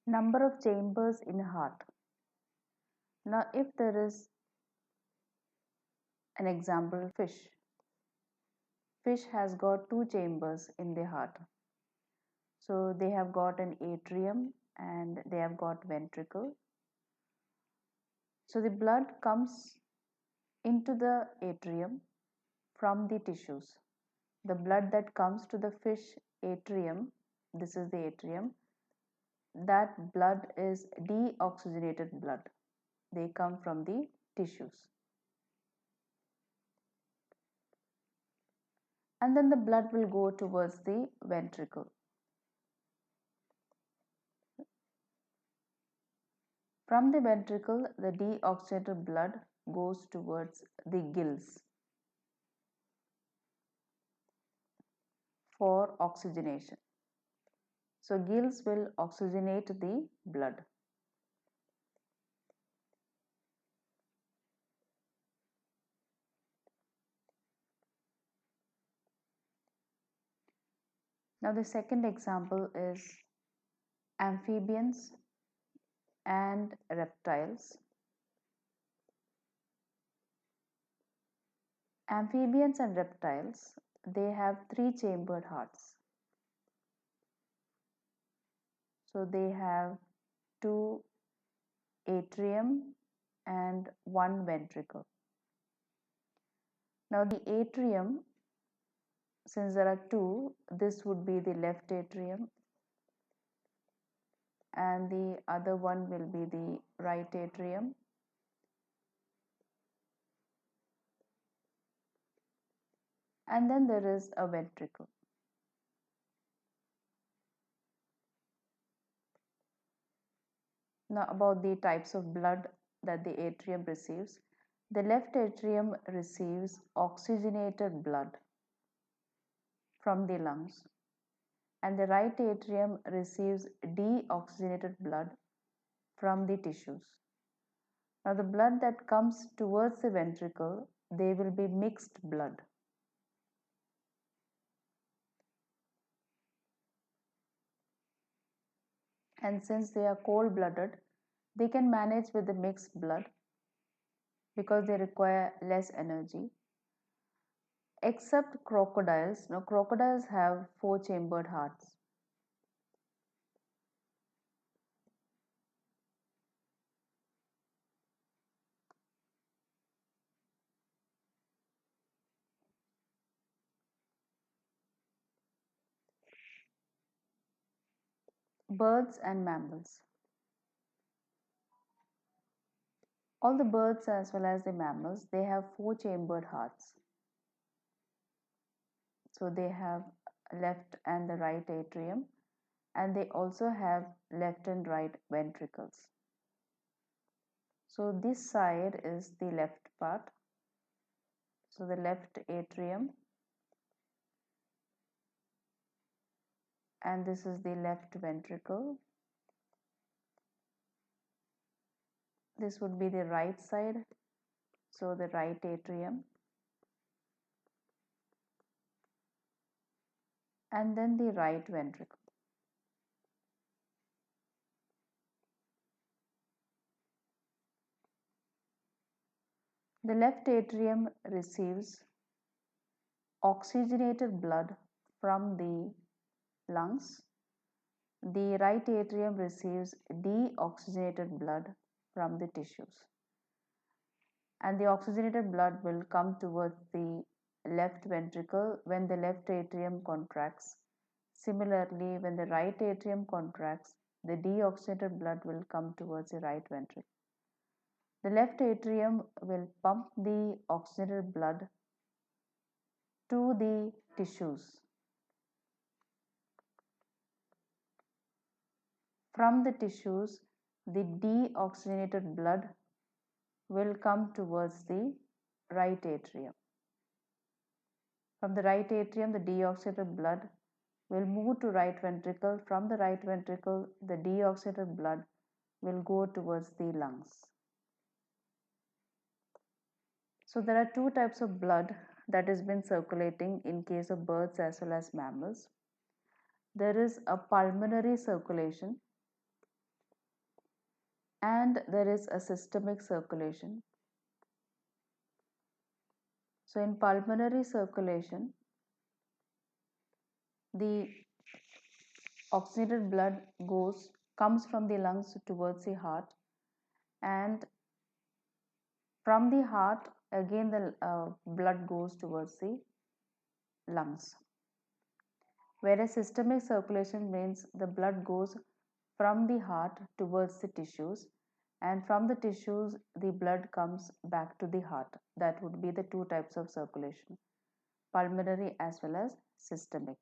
Number of chambers in a heart. Now, if there is an example, fish. Fish has got two chambers in the heart. So they have got an atrium and they have got ventricle. So the blood comes into the atrium from the tissues. The blood that comes to the fish atrium, this is the atrium, that blood is deoxygenated blood. They come from the tissues. And then the blood will go towards the ventricle. From the ventricle, the deoxygenated blood goes towards the gills for oxygenation. So gills will oxygenate the blood. Now the second example is amphibians and reptiles. Amphibians and reptiles, they have three-chambered hearts. So they have two atrium and one ventricle. Now the atrium, since there are two, this would be the left atrium and the other one will be the right atrium. And then there is a ventricle. Now about the types of blood that the atrium receives. The left atrium receives oxygenated blood from the lungs and the right atrium receives deoxygenated blood from the tissues. Now the blood that comes towards the ventricle, they will be mixed blood. And since they are cold-blooded, they can manage with the mixed blood because they require less energy. Except crocodiles. Now crocodiles have four-chambered hearts. Birds and mammals. All the birds as well as the mammals, they have four-chambered hearts. So they have left and the right atrium and they also have left and right ventricles. So this side is the left part. So the left atrium and this is the left ventricle. This would be the right side. So the right atrium and then the right ventricle. The left atrium receives oxygenated blood from the lungs. The right atrium receives deoxygenated blood from the tissues. And the oxygenated blood will come towards the left ventricle when the left atrium contracts. Similarly, when the right atrium contracts, the deoxygenated blood will come towards the right ventricle. The left atrium will pump the oxygenated blood to the tissues. From the tissues, the deoxygenated blood will come towards the right atrium. From the right atrium, the deoxygenated blood will move to right ventricle. From the right ventricle, the deoxygenated blood will go towards the lungs. So there are two types of blood that has been circulating in case of birds as well as mammals. There is a pulmonary circulation and there is a systemic circulation. So in pulmonary circulation, the oxygenated blood comes from the lungs towards the heart, and from the heart again the blood goes towards the lungs. Whereas systemic circulation means the blood goes from the heart towards the tissues, and from the tissues the blood comes back to the heart. That would be the two types of circulation, pulmonary as well as systemic.